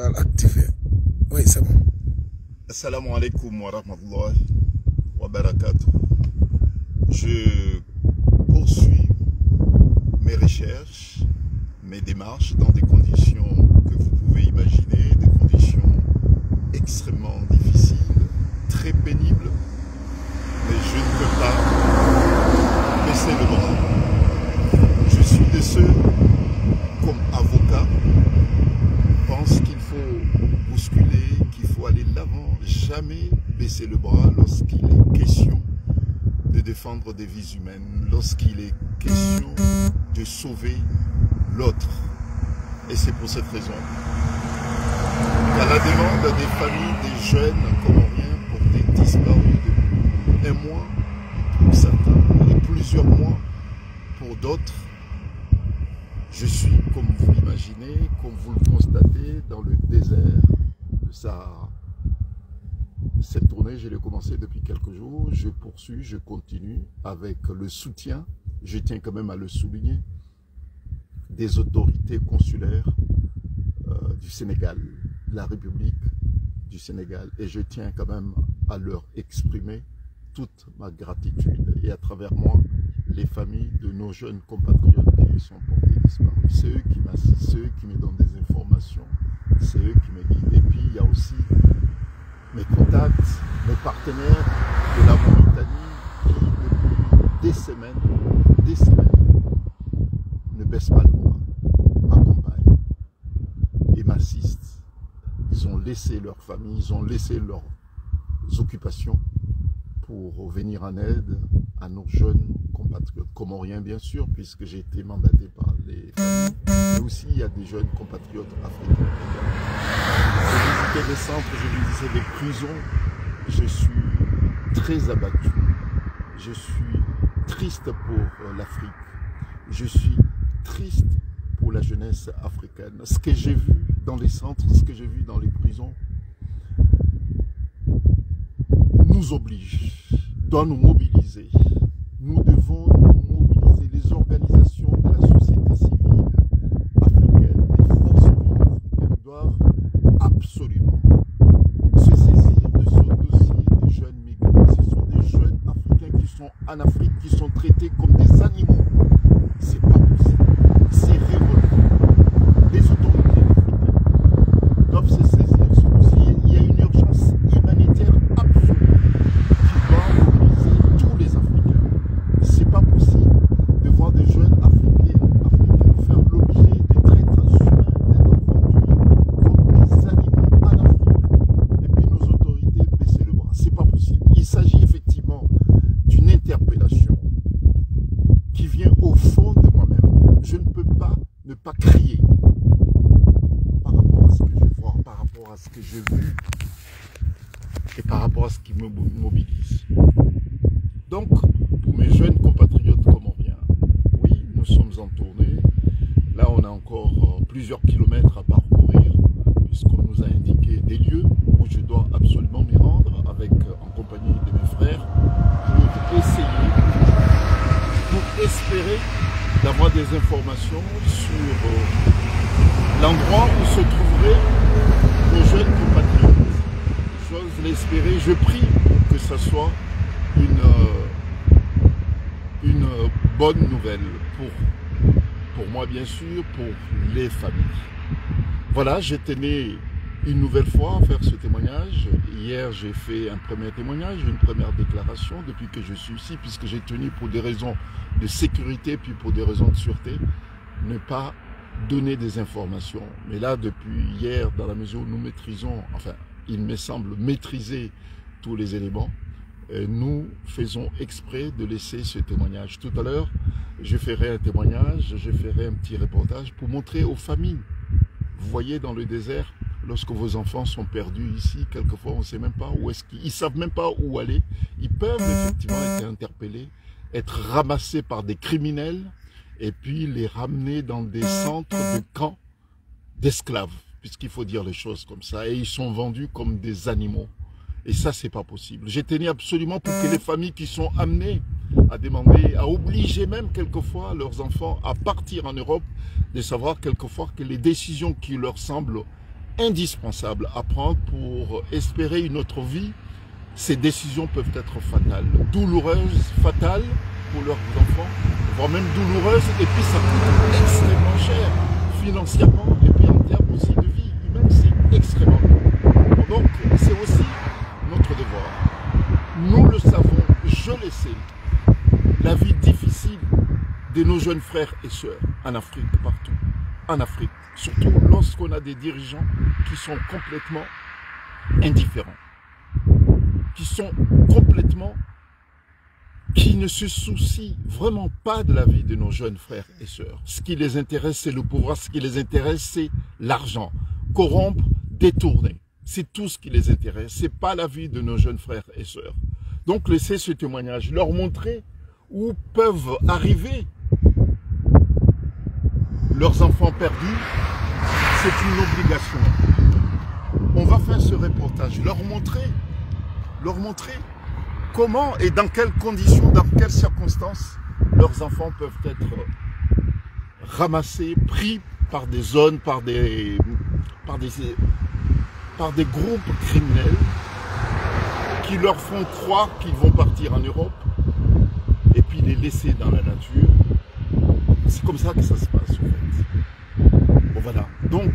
Activé. Oui, c'est bon. Assalamu alaikum wa rahmatullahi wa barakatuh. Je poursuis mes recherches, mes démarches dans des conditions que vous pouvez imaginer, des conditions extrêmement difficiles, très pénibles, mais je ne peux pas baisser le bras. Je suis de ceux, comme avocat, pense qu'il faut bousculer, qu'il faut aller de l'avant, jamais baisser le bras lorsqu'il est question de défendre des vies humaines, lorsqu'il est question de sauver l'autre. Et c'est pour cette raison qu'à la demande des familles, des jeunes comoriens portés disparus depuis un mois pour certains et plusieurs mois pour d'autres, je suis, comme vous l'imaginez, comme vous le constatez, dans le désert de Sahara. Cette tournée, je l'ai commencée depuis quelques jours. Je poursuis, je continue avec le soutien, je tiens quand même à le souligner, des autorités consulaires du Sénégal, la République du Sénégal. Et je tiens quand même à leur exprimer toute ma gratitude. Et à travers moi, les familles de nos jeunes compatriotes qui sont portés disparus. C'est eux qui m'assistent, c'est eux qui me donnent des informations, c'est eux qui me guident. Et puis il y a aussi mes contacts, mes partenaires de la Mauritanie qui depuis des semaines, ne baissent pas le bras, m'accompagnent et m'assistent. Ils ont laissé leur famille, ils ont laissé leurs occupations pour venir en aide à nos jeunes compatriotes comoriens, bien sûr, puisque j'ai été mandaté par les familles, mais aussi il y a des jeunes compatriotes africains. J'ai visité des centres, j'ai visité des prisons, je suis très abattu, je suis triste pour l'Afrique, je suis triste pour la jeunesse africaine. Ce que j'ai vu dans les centres, ce que j'ai vu dans les prisons, nous oblige, doit nous mobiliser. Nous devons nous mobiliser, les organisations de la société civile africaine, les forces vives africaines doivent absolument se saisir de ce dossier des jeunes migrants. Ce sont des jeunes africains qui sont en Afrique, qui sont traités comme des animaux. C'est pas possible. C'est révoltant. Les autorités africaines doivent se saisir de ce dossier. Il y a une urgence humanitaire absolue. C'est pas possible de voir des jeunes africains faire l'objet des traites transhumains, d'être vendus comme des animaux en Afrique. Et puis nos autorités baisser le bras. C'est pas possible. Il s'agit effectivement d'une interpellation qui vient au fond de moi-même. Je ne peux pas ne pas crier par rapport à ce que je vois, par rapport à ce que j'ai vu et par rapport à ce qui me mobilise. Donc, pour mes jeunes compatriotes comoriens, oui, nous sommes en tournée. Là, on a encore plusieurs kilomètres à parcourir, puisqu'on nous a indiqué des lieux où je dois absolument m'y rendre, en compagnie de mes frères, pour essayer, pour espérer d'avoir des informations sur l'endroit où se trouveraient nos jeunes compatriotes. J'ose l'espérer, je prie que ce soit une bonne nouvelle pour moi bien sûr, pour les familles. Voilà, je tenais une nouvelle fois à faire ce témoignage. Hier j'ai fait un premier témoignage, une première déclaration depuis que je suis ici, puisque j'ai tenu pour des raisons de sécurité puis pour des raisons de sûreté ne pas donner des informations. Mais là depuis hier, dans la mesure où nous maîtrisons, enfin il me semble maîtriser tous les éléments, nous faisons exprès de laisser ce témoignage. Tout à l'heure, je ferai un témoignage, je ferai un petit reportage pour montrer aux familles. Vous voyez dans le désert, lorsque vos enfants sont perdus ici, quelquefois on ne sait même pas où est-ce qu'ils ne savent même pas où aller. Ils peuvent effectivement être interpellés, être ramassés par des criminels et puis les ramener dans des centres de camps d'esclaves, puisqu'il faut dire les choses comme ça. Et ils sont vendus comme des animaux. Et ça, c'est pas possible. J'ai tenu absolument pour que les familles qui sont amenées à demander, à obliger même quelquefois leurs enfants à partir en Europe, de savoir quelquefois que les décisions qui leur semblent indispensables à prendre pour espérer une autre vie. Ces décisions peuvent être fatales, douloureuses, fatales pour leurs enfants, voire même douloureuses, et puis ça coûte extrêmement cher financièrement, et puis en termes aussi de vie humaine, c'est extrêmement lourd. Donc c'est aussi notre devoir. Nous le savons, je le sais, la vie difficile de nos jeunes frères et sœurs en Afrique, partout, en Afrique, surtout lorsqu'on a des dirigeants qui sont complètement indifférents, qui ne se soucient vraiment pas de la vie de nos jeunes frères et sœurs. Ce qui les intéresse, c'est le pouvoir, ce qui les intéresse, c'est l'argent. Corrompre, détourner, c'est tout ce qui les intéresse, c'est pas la vie de nos jeunes frères et sœurs. Donc laissez ce témoignage, leur montrer où peuvent arriver leurs enfants perdus, c'est une obligation. On va faire ce reportage, leur montrer comment et dans quelles conditions, dans quelles circonstances leurs enfants peuvent être ramassés, pris par des zones, par des groupes criminels qui leur font croire qu'ils vont partir en Europe et puis les laisser dans la nature. C'est comme ça que ça se passe en fait. Bon, voilà. Donc,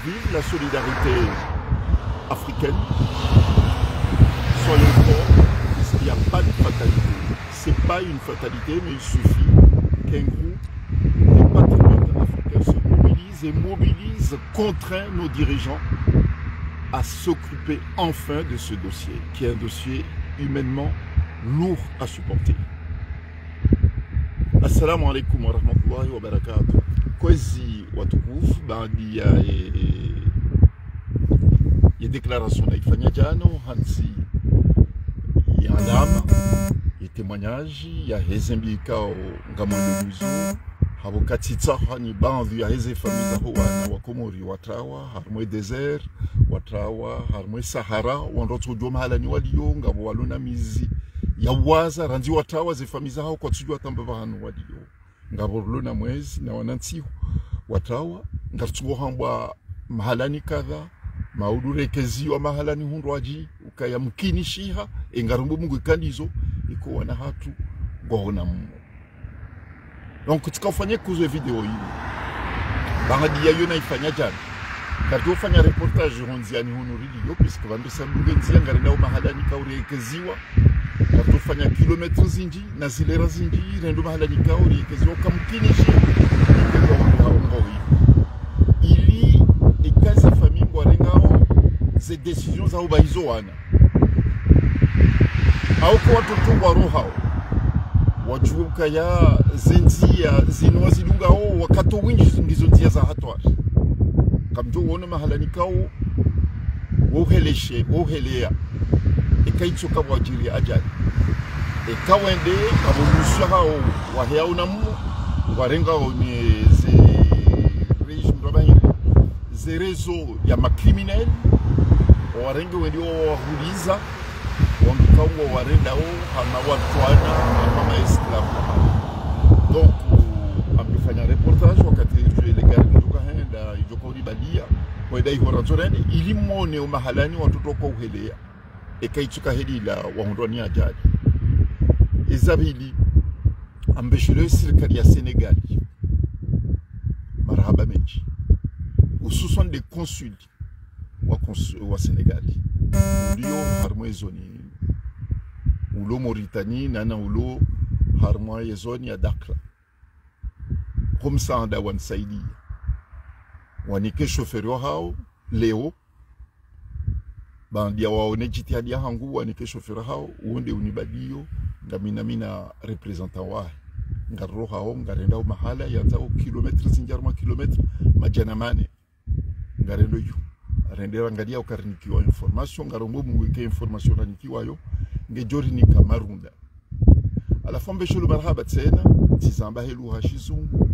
vive la solidarité africaine. Soyons forts, il n'y a pas de fatalité. Ce n'est pas une fatalité, mais il suffit qu'un groupe de patriotes africains se mobilise, contraint nos dirigeants à s'occuper enfin de ce dossier, qui est un dossier humainement lourd à supporter. Assalamu alaikum wa rahmatullahi wa barakatuh. Kwezi watukufu, baadhi ya déclaration naifanya jano hansi ya alama ya témoignage ya hezembika ngamondo luzo habo katitsa hani baadhi ya heze famille ho wana wa Komori watrawa harmwe desert watrawa harmwe Sahara wanroto joma halani waliyo ngabo walona mizi ya waza randi watrawa ze famille hao kwa tujwa tamba bahanu waliyo ngabo lona mwezi na wananti watrawa ngartuwa hamba mahalani kadha maudure kezi wa mahalani hundwaji ukaya mkini shiha engarumbu mungu ikandizo iko wana hatu ngona mu. Donc tukafanya kuzo video hii baadhi ya yona ifanya jana kardio fanya reportage honziani hunu radio puisque vandu sambuge nzia ngarenda mahalani kauri keziwa kardio fanya kilometre zinji na zilera zinji rendo mahalani kauri keziwa kamkini shiha ili ikazi famille ngwarengao ces décisions za ubaizo wana au kwa watoto wa roho wajuka ya zinzia zinwazi lungao wakato winji ngizo nzia za hatwari kamjo wona mahalani kao wohelea ikaitsoka wajiri ajali ekawende abulusha hao wahea unamu warenga oni ze réseaux ya macriminel warenga wendi wahuliza wamkawa warenda hama watwana hama esclave. Donc amefanya reportage wakati ile gari kutoka henda ijoko libalia kwenda ihorazorani ili muone mahalani watoto kwa uhelea ekaitsuka helila wahondoni ajali izabili ambeshule serikali ya Senegal marhaba menji hususan des consuls wa Senegal ulio harmwe zoni ulo Mauritanie nana ulo harmwe zoni ya Dakar komsa nda wansaidi wanike chauffeur hao leo bandia waone jitihadi hangu wanike chauffeur hao uonde unibadio mina representant wa ngarro hao ngarenda mahala yatao kilometre zinjarma kilometre majana mane ngarendo yu rendera ngadia ukarinikiwa information ngarombo mweke information ranikiwa yo ngejori ni kamarunda ala fombe shulu marhaba tena tizamba helu hashizungu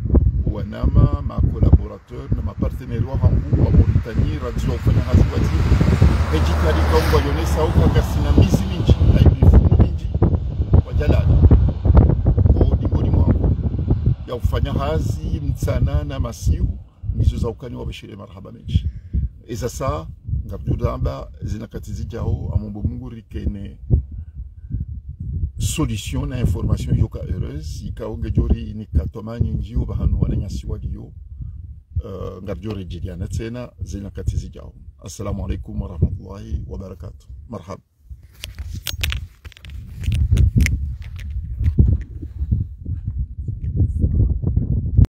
wanama ma collaborateur na ma partenaire wa hangu wa Mauritanie radio ufanya hazi wati ngejitari kaungwa yonesa uka ngasina mizi minji na ibifumu minji wajalali ngodi mwangu ya ufanya hazi mtsana na masihu nizo za ukani wa bashire marhaba menji Et ça ngabdu damba zinakatizi jao amombo mungu rikene solution na information yoka heureuse ikaonge jori ni katomani njio bahanu wananyasiwa giyo ngabdu rejidiana tena zinakatizi jao. Assalamu alaikum wa rahmatullahi wa barakatuh. Marhaba.